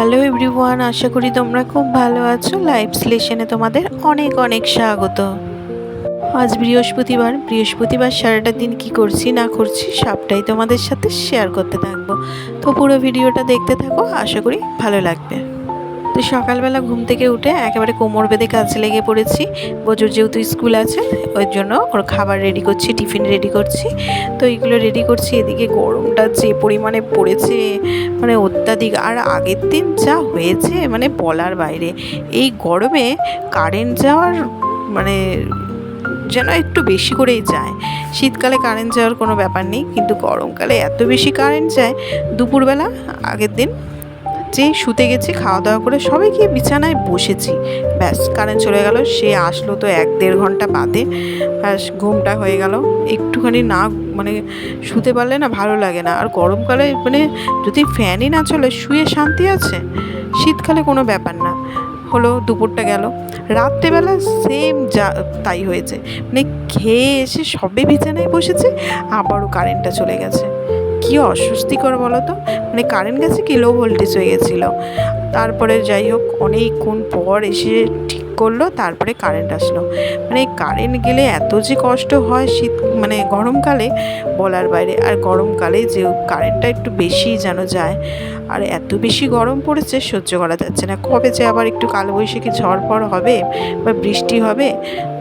Hello everyone, আশা করি তোমরা খুব ভালো আছো। লাইভ স্লেশনে তোমাদের অনেক অনেক স্বাগত। আজ বৃহস্পতিবার সারাটা দিন কি করছি না করছি সবটাই তোমাদের সাথে শেয়ার করতে থাকবো। তো পুরো ভিডিওটা দেখতে থাকো, আশা করি ভালো লাগবে। তো সকালবেলা ঘুম থেকে উঠে একেবারে কোমর বেঁধে কাজে লেগে পড়েছি। বোজোর যেহেতু স্কুল আছে ওই জন্য ওর খাবার রেডি করছি, টিফিন রেডি করছি। তো এইগুলো রেডি করছি। এদিকে গরমটা যে পরিমাণে পড়েছে, মানে অত্যাধিক। আর আগের দিন যা হয়েছে মানে বলার বাইরে। এই গরমে কারেন্ট যাওয়ার মানে যেন একটু বেশি করেই যায়। শীতকালে কারেন্ট যাওয়ার কোনো ব্যাপার নেই, কিন্তু গরমকালে এত বেশি কারেন্ট যায়। দুপুরবেলা আগের দিন যেই শুতে গেছি, খাওয়া দাওয়া করে সবাই গিয়ে বিছানায় বসেছি, ব্যাস কারেন্ট চলে গেল। সে আসলো তো 1-1.5 ঘন্টা বাদে। ব্যাস ঘুমটা হয়ে গেল। একটুখানি না মানে শুতে পারলে না ভালো লাগে না। আর গরমকালে মানে যদি ফ্যানই না চলে শুয়ে শান্তি আছে, শীতকালে কোনো ব্যাপার না। হলো দুপুরটা গেল, রাত্রেবেলা সেম যা তাই হয়েছে। মানে খেয়ে এসে সবে বিছানায় বসেছে, আবারও কারেন্টটা চলে গেছে। কী অস্বস্তিকর বলো তো। মানে কারেন্ট গেছে কি লো ভোল্টেজ হয়ে গেছিলো। তারপরে যাই হোক অনেকক্ষণ পর এসে ঠিক করলো, তারপরে কারেন্ট আসলো। মানে কারেন্ট গেলে এত যে কষ্ট হয় শীত মানে গরমকালে বলার বাইরে। আর গরমকালে যে কারেন্টটা একটু বেশি যেন যায়। আর এত বেশি গরম পড়েছে, সহ্য করা যাচ্ছে না। কবে যে আবার একটু কালবৈশাখী ঝড় ফড় হবে বা বৃষ্টি হবে,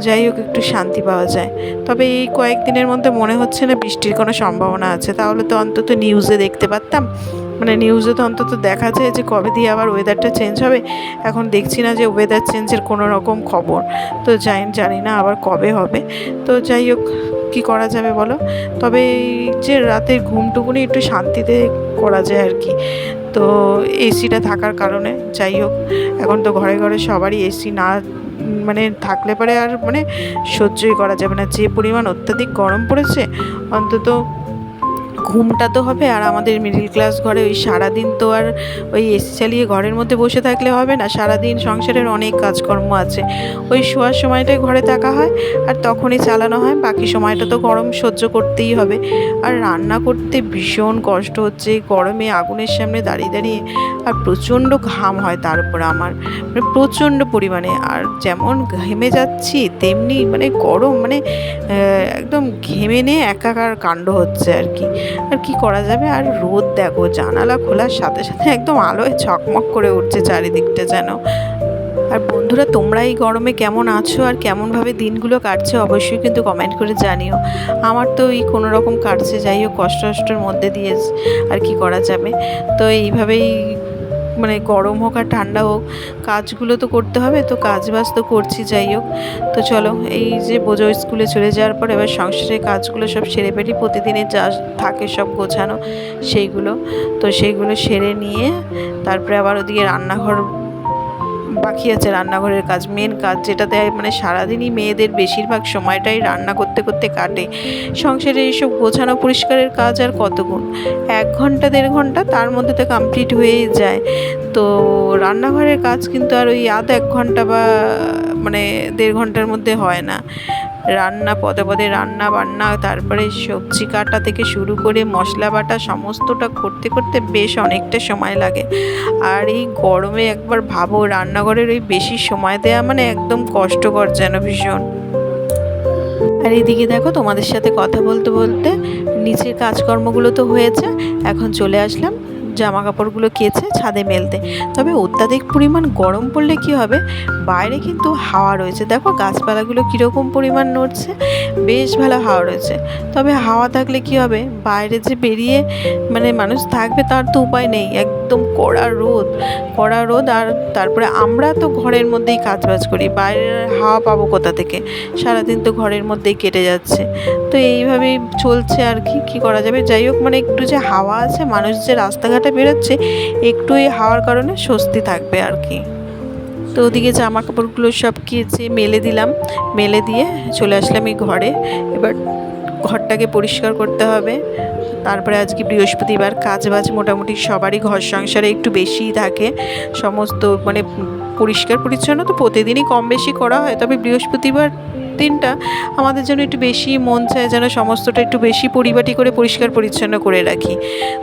যাই হোক একটু শান্তি পাওয়া যায়। তবে এই কয়েকদিনের মধ্যে মনে হচ্ছে না বৃষ্টির কোনো সম্ভাবনা আছে। তাহলে তো অন্তত নিউজে দেখতে পারতাম। মানে নিউজে তো অন্তত দেখা যায় যে কবে দিয়ে আবার ওয়েদারটা চেঞ্জ হবে। এখন দেখছি না যে ওয়েদার চেঞ্জের কোনো রকম খবর। তো জানি না আবার কবে হবে। তো যাই হোক কী করা যাবে বলো। তবে এই যে রাতের ঘুমটুকুনি একটু শান্তিতে করা যায় আর কি। তো এসিটা থাকার কারণে যাই হোক, এখন তো ঘরে ঘরে সবারই এসি না মানে থাকলে পরে আর মানে সহ্যই করা যাবে না। যে পরিমাণ অত্যাধিক গরম পড়েছে, অন্তত ঘুমটা তো হবে। আর আমাদের মিডল ক্লাস ঘরে ওই সারাদিন তো আর ওই এসি চালিয়ে ঘরের মধ্যে বসে থাকলে হবে না। সারাদিন সংসারের অনেক কাজকর্ম আছে। ওই শোয়ার সময়টায় ঘরে থাকা হয় আর তখনই চালানো হয়। বাকি সময়টা তো গরম সহ্য করতেই হবে। আর রান্না করতে ভীষণ কষ্ট হচ্ছে এই গরমে, আগুনের সামনে দাঁড়িয়ে দাঁড়িয়ে। আর প্রচণ্ড ঘাম হয় তার উপর আমার, মানে প্রচণ্ড পরিমাণে। আর যেমন ঘেমে যাচ্ছি তেমনি মানে গরম মানে একদম ঘেমে নিয়ে একাকার কাণ্ড হচ্ছে আর কি। আর কি করা যাবে। আর রোদ দেখো, জানালা খোলার সাথে সাথে একদম আলোয় ঝকমক করে উঠছে চারিদিকটা যেন। আর বন্ধুরা, তোমরা এই গরমে কেমন আছো আর কেমনভাবে দিনগুলো কাটছে অবশ্যই কিন্তু কমেন্ট করে জানিও। আমার তো এই কোনো রকম কাটছে, যাই হোক কষ্টের মধ্যে দিয়ে। আর কি করা যাবে। তো এইভাবেই মানে গরম হোক আর ঠান্ডা হোক, কাজগুলো তো করতে হবে। তো কাজবাজ তো করছি, যাই হোক। তো চলো, এই যে বোঝো স্কুলে চলে যাওয়ার পর এবার সংসারের কাজগুলো সব সেরে ফেলি। প্রতিদিনের যা থাকে সব গোছানো সেইগুলো সেরে নিয়ে তারপরে আবার ওদিকে রান্নাঘর বাকি আছে। রান্নাঘরের কাজ, মেন কাজ যেটাতে মানে সারাদিনই মেয়েদের বেশিরভাগ সময়টাই রান্না করতে করতে কাটে। সংসারে এইসব গোছানো পরিষ্কারের কাজ আর কতক্ষণ, 1 ঘন্টা 1.5 ঘন্টা তার মধ্যে তো কমপ্লিট হয়েই যায়। তো রান্নাঘরের কাজ কিন্তু আর ওই 1 ঘন্টা বা মানে 1.5 ঘন্টার মধ্যে হয় না। রান্না পদে পদে রান্না বান্না, তারপরে সবজি কাটা থেকে শুরু করে মশলা বাটা সমস্তটা করতে করতে বেশ অনেকটা সময় লাগে। আর এই গরমে একবার ভাবো, রান্নাঘরের ওই বেশি সময় দেওয়া মানে একদম কষ্টকর যেন ভীষণ। আর এদিকে দেখো, তোমাদের সাথে কথা বলতে বলতে নিচের কাজকর্মগুলো তো হয়েছে। এখন চলে আসলাম জামা কাপড়গুলো কেচে ছাদে মেলতে। তবে অত্যাধিক পরিমাণ গরম পড়লে কি হবে, বাইরে কিন্তু হাওয়া রয়েছে। দেখো গাছপালাগুলো কীরকম পরিমাণ নড়ছে, বেশ ভালো হাওয়া রয়েছে। তবে হাওয়া থাকলে কি হবে, বাইরে যে বেরিয়ে মানে মানুষ থাকবে তার তো উপায় নেই। একদম কড়া রোদ। আর তারপরে আমরা তো ঘরের মধ্যেই কাজবাজ করি, বাইরের হাওয়া পাবো কোথা থেকে। সারাদিন তো ঘরের মধ্যেই কেটে যাচ্ছে। তো এইভাবেই চলছে আর কি করা যাবে। যাই হোক, মানে একটু যে হাওয়া আছে, মানুষ যে রাস্তাঘাটে বেরোচ্ছে একটু এই হাওয়ার কারণে স্বস্তি থাকবে আর কি। তো ওদিকে জামা কাপড়গুলো সব কেচে মেলে দিলাম। মেলে দিয়ে চলে আসলাম এই ঘরে। এবার ঘরটাকে পরিষ্কার করতে হবে। তারপরে আজকে বৃহস্পতিবার, কাজবাজ মোটামুটি সবারই ঘর সংসারে একটু বেশিই থাকে। সমস্ত মানে পরিষ্কার পরিচ্ছন্ন তো প্রতিদিনই কম বেশি করা হয়, তবে বৃহস্পতিবার দিনটা আমাদের জন্য একটু বেশি মন চায় যেন সমস্তটা একটু বেশি পরিপাটি করে পরিষ্কার পরিচ্ছন্ন করে রাখি।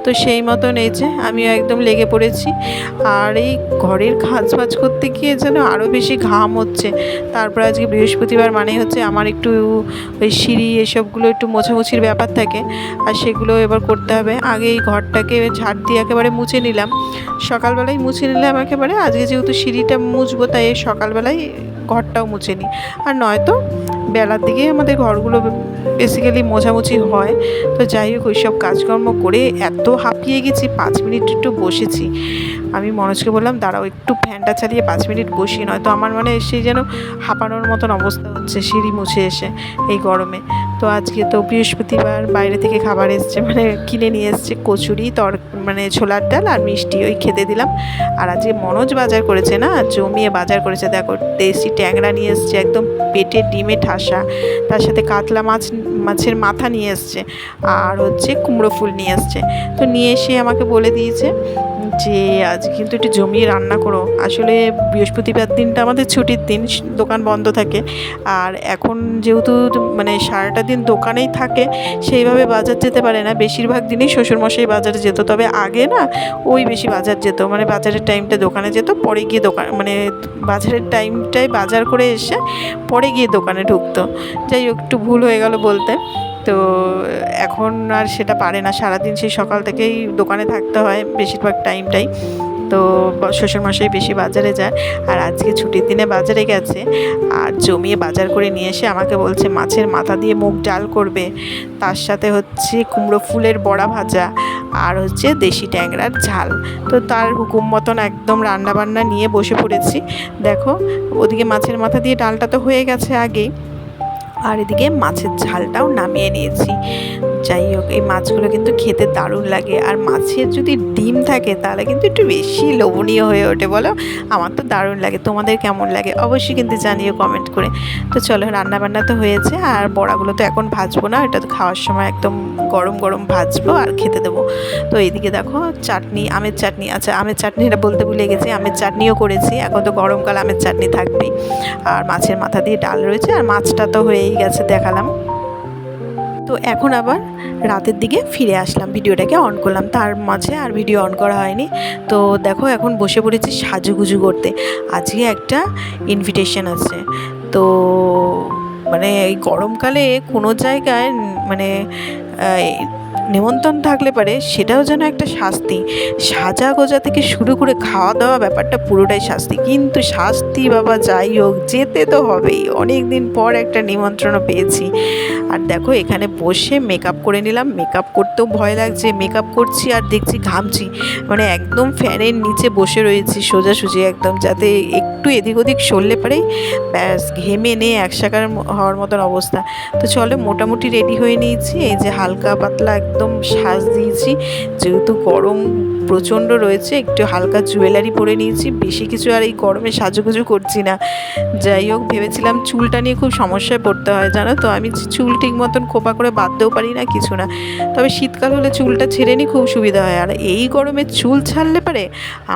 তো সেই মতন এই যে আমিও একদম লেগে পড়েছি। আর এই ঘরের কাজ বাজ করতে গিয়ে যেন আরও বেশি ঘাম হচ্ছে। তারপর আজকে বৃহস্পতিবার মানেই হচ্ছে আমার একটু ওই সিঁড়ি এসবগুলো একটু মোছামুছির ব্যাপার থাকে, আর সেগুলো এবার করতে হবে। আগে এই ঘরটাকে ঝাড় দিয়ে একেবারে মুছে নিলাম, সকালবেলায় মুছে নিলাম একেবারে। আজকে যেহেতু সিঁড়িটা মুছবো তাই সকালবেলায় ঘরটাও মুছে নিই, আর নয়তো বেলার দিকে আমাদের ঘরগুলো বেসিক্যালি মোছামুছি হয়। তো যাই হোক ওই সব কাজকর্ম করে এত হাঁপিয়ে গেছি, 5 মিনিট একটু বসেছি। আমি মনোজকে বললাম দাঁড়াও একটু ফ্যানটা চালিয়ে 5 মিনিট বসি, নয়তো আমার মানে সেই যেন হাঁপানোর মতন অবস্থা হচ্ছে সিঁড়ি মুছে এসে এই গরমে। তো আজকে তো বৃহস্পতিবার, বাইরে থেকে খাবার এসছে, মানে কিনে নিয়ে এসছে কচুরি, মানে ছোলার ডাল আর মিষ্টি, ওই খেতে দিলাম। আর আজকে মনোজ বাজার করেছে না, জমিয়ে বাজার করেছে। দেখো দেশি ট্যাংরা নিয়ে এসছে, একদম পেটে ডিমে ঠাসা, তার সাথে কাতলা মাছের মাথা নিয়ে এসছে, আর হচ্ছে কুমড়ো ফুল নিয়ে এসছে। তো নিয়ে এসে আমাকে বলে দিয়েছে যে আজ কিন্তু একটু জমিয়ে রান্না করো। আসলে বৃহস্পতিবার দিনটা আমাদের ছুটির দিন, দোকান বন্ধ থাকে। আর এখন যেহেতু মানে সারাটা দিন দোকানেই থাকে, সেইভাবে বাজার যেতে পারে না। বেশিরভাগ দিনই শ্বশুরমশাই বাজারে যেত, তবে আগে না ওই বেশি বাজার যেত, মানে বাজারের টাইমটা দোকানে যেত, পরে গিয়ে দোকান মানে বাজারের টাইমটায় বাজার করে এসে পরে গিয়ে দোকানে ঢুকতো। যাই হোক একটু ভুল হয়ে গেল বলতে। তো এখন আর সেটা পারে না, সারাদিন সেই সকাল থেকেই দোকানে থাকতে হয় বেশিরভাগ টাইমটাই। তো শ্বশুরমশাই বেশি বাজারে যায়, আর আজকে ছুটির দিনে বাজারে গেছে, আর জমিয়ে বাজার করে নিয়ে এসে আমাকে বলছে মাছের মাথা দিয়ে মুগ ডাল করবে, তার সাথে হচ্ছে কুমড়ো ফুলের বড়া ভাজা, আর হচ্ছে দেশি ট্যাংরার ঝাল। তো তার হুকুম মতন একদম রান্নাবান্না নিয়ে বসে পড়েছি। দেখো ওদিকে মাছের মাথা দিয়ে ডালটা তো হয়ে গেছে আগেই, আর এদিকে মাছের ঝালটাও নামিয়ে নিয়েছি। যাই হোক এই মাছগুলো কিন্তু খেতে দারুণ লাগে, আর মাছের যদি ডিম থাকে তাহলে কিন্তু একটু বেশি লোভনীয় হয়ে ওঠে, বলো? আমার তো দারুণ লাগে, তোমাদের কেমন লাগে অবশ্যই কিন্তু জানিও কমেন্ট করে। তো চলো রান্নাবান্না তো হয়েছে, আর বড়াগুলো তো এখন ভাজবো না, এটা তো খাওয়ার সময় একদম গরম গরম ভাজবো আর খেতে দেবো। তো এইদিকে দেখো চাটনি, আমের চাটনি, আচ্ছা আমের চাটনিটা বলতে ভুলে গেছি, আমের চাটনিও করেছি। এখন তো গরমকাল আমের চাটনি থাকবেই। আর মাছের মাথা দিয়ে ডাল রয়েছে, আর মাছটা তো হয়েই গেছে দেখালাম। তো এখন আবার রাতের দিকে ফিরে আসলাম, ভিডিওটাকে অন করলাম, তার মাঝে আর ভিডিও অন করা হয়নি। তো দেখো এখন বসে পড়েছি সাজুগুজু করতে। আজকে একটা ইনভিটেশন আছে। তো মানে এই গরমকালে কোনো জায়গায় মানে নেমন্তন্ন থাকলে পারে সেটাও যেন একটা শাস্তি। সাজা গোজা থেকে শুরু করে খাওয়া দাওয়া ব্যাপারটা পুরোটাই শাস্তি, কিন্তু শাস্তি বাবা যাই হোক যেতে তো হবেই, অনেক দিন পর একটা নিমন্ত্রণও পেয়েছি। আর দেখো এখানে বসে মেকআপ করে নিলাম, মেকআপ করতেও ভয় লাগছে, মেকআপ করছি আর দেখছি ঘামছি, মানে একদম ফ্যানের নিচে বসে রয়েছি সোজাসুজি একদম, যাতে একটু এদিক ওদিক সরলে পারেই ব্যাস ঘেমে নিয়ে একসাকার হওয়ার মতন অবস্থা। তো চলো মোটামুটি রেডি হয়ে নিয়েছি, এই যে হালকা পাতলা একদম সাজ দিয়েছি, যেহেতু গরম প্রচণ্ড রয়েছে একটু হালকা জুয়েলারি পরে নিয়েছি, বেশি কিছু আর এই গরমে সাজুগুজু করছি না। যাই হোক ভেবেছিলাম চুলটা নিয়ে খুব সমস্যায় পড়তে হয় জানো তো, আমি চুল ঠিক মতন খোপা করে বাঁধতেও পারি না কিছু না, তবে শীতকাল হলে চুলটা ছেড়ে নিই খুব সুবিধা হয়। আর এই গরমে চুল ছাড়লে পারে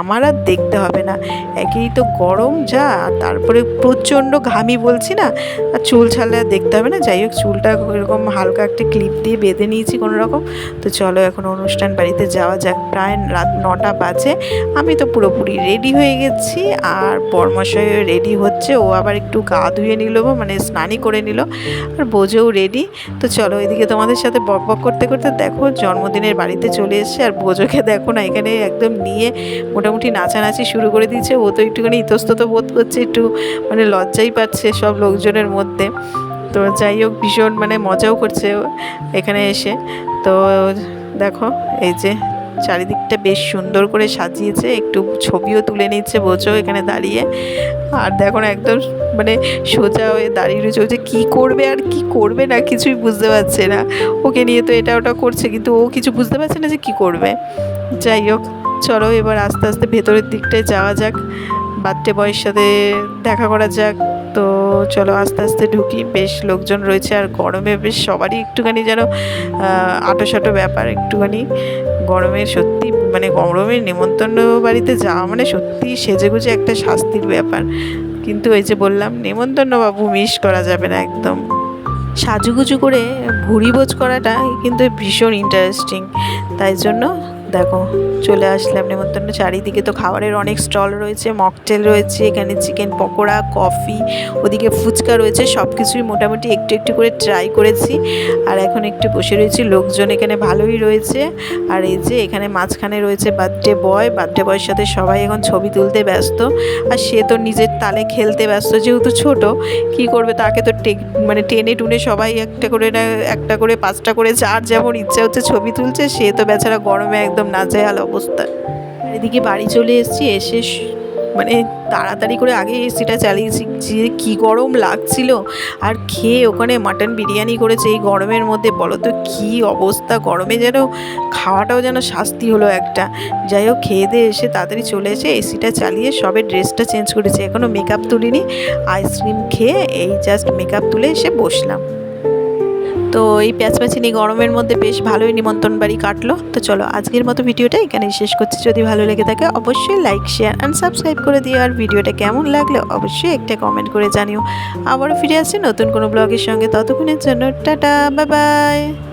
আমার আর দেখতে হবে না, একেই তো গরম যা, তারপরে প্রচণ্ড ঘামি বলছি না, আর চুল ছাড়লে আর দেখতে হবে না। যাই হোক চুলটা এরকম হালকা একটা ক্লিপ দিয়ে বেঁধে নিয়েছি কোনো রকম। তো চলো এখন অনুষ্ঠান বাড়িতে যাওয়া যাক, প্রায় রাত 9টা বাজে, আমি তো পুরোপুরি রেডি হয়ে গেছি, আর বরমশাই রেডি হচ্ছে, ও আবার একটু গা ধুয়ে নিল, মানে স্নানই করে নিল, আর বোঝেও রেডি। তো চলো এদিকে তোমাদের সাথে বক বক করতে করতে দেখো জন্মদিনের বাড়িতে চলে এসছে, আর বোঝোকে দেখো না এখানে একদম নিয়ে মোটামুটি নাচানাচি শুরু করে দিয়েছে। ও তো একটুখানি ইতস্তত বোধ করছে, একটু মানে লজ্জাই পাচ্ছে সব লোকজনের মধ্যে। তো যাই হোক ভীষণ মানে মজাও করছে এখানে এসে। তো দেখো এই যে চারিদিকটা বেশ সুন্দর করে সাজিয়েছে, একটু ছবিও তুলে নিচ্ছে বোঝো এখানে দাঁড়িয়ে। আর দেখো না একদম মানে সোজা হয়ে দাঁড়িয়ে রয়েছে, ও যে কী করবে আর কি করবে না কিছুই বুঝতে পারছে না। ওকে নিয়ে তো এটা ওটা করছে, কিন্তু ও কিছু বুঝতে পারছে না যে কী করবে। যাই হোক চলো এবার আস্তে আস্তে ভেতরের দিকটায় যাওয়া যাক, বার্থডে বয়ের সাথে দেখা করা যাক। তো চলো আস্তে আস্তে ঢুকি, বেশ লোকজন রয়েছে, আর গরমে বেশ সবারই একটুখানি যেন আঁটোসাঁটো ব্যাপার, একটুখানি গরমে সত্যি মানে গরমের নেমন্তন্ন বাড়িতে যাওয়া মানে সত্যি সেজেগুজে একটা শাস্তির ব্যাপার, কিন্তু ওই যে বললাম নেমন্তন্ন বাবু মিস করা যাবে না একদম। সাজুগুজু করে ভুরিভোজ করাটা কিন্তু ভীষণ ইন্টারেস্টিং, তাই জন্য দেখো চলে আসলাম নেমন্তন্ন। চারিদিকে তো খাবারের অনেক স্টল রয়েছে, মকটেল রয়েছে, এখানে চিকেন পকোড়া, কফি, ওদিকে ফুচকা রয়েছে, সব কিছুই মোটামুটি একটু একটু করে ট্রাই করেছি। আর এখন একটু বসে রয়েছি, লোকজন এখানে ভালোই রয়েছে। আর এই যে এখানে মাঝখানে রয়েছে বার্থডে বয়ের সাথে সবাই এখন ছবি তুলতে ব্যস্ত। আর সে তো নিজের তালে খেলতে ব্যস্ত, যেহেতু ছোট কি করবে, তাকে তো মানে টেনে টুনে সবাই একটা করে না একটা করে 5টা করে যার যেমন ইচ্ছা হচ্ছে ছবি তুলছে। সে তো বেচারা গরমে একদম নাজেহাল অবস্থা। এদিকে বাড়ি চলে এসেছি, এসে মানে তাড়াতাড়ি করে আগে এসিটা চালিয়েছি, যে কী গরম লাগছিল। আর খেয়ে ওখানে মাটন বিরিয়ানি করেছে এই গরমের মধ্যে, বলো তো কী অবস্থা। গরমে যেন খাওয়াটাও যেন শাস্তি হলো একটা। যাই হোক খেয়ে দিয়ে এসে তাড়াতাড়ি চলে এসে এসিটা চালিয়ে সবে ড্রেসটা চেঞ্জ করেছি, এখনও মেকআপ তুলিনি। আইসক্রিম খেয়ে এই জাস্ট মেকআপ তুলে এসে বসলাম। তো এই প্যাচপ্যাচিনি গরমের মধ্যে বেশ ভালোই নিমন্ত্রণ বাড়ি কাটলো। তো চলো আজকের মতো ভিডিওটা এখানেই শেষ করছি। যদি ভালো লেগে থাকে অবশ্যই লাইক, শেয়ার অ্যান্ড সাবস্ক্রাইব করে দিও। আর ভিডিওটা কেমন লাগলো অবশ্যই একটা কমেন্ট করে জানিও। আবারও ফিরে আসছি নতুন কোনো ব্লগের সঙ্গে, ততক্ষণের জন্য টাটা, বাই বাই।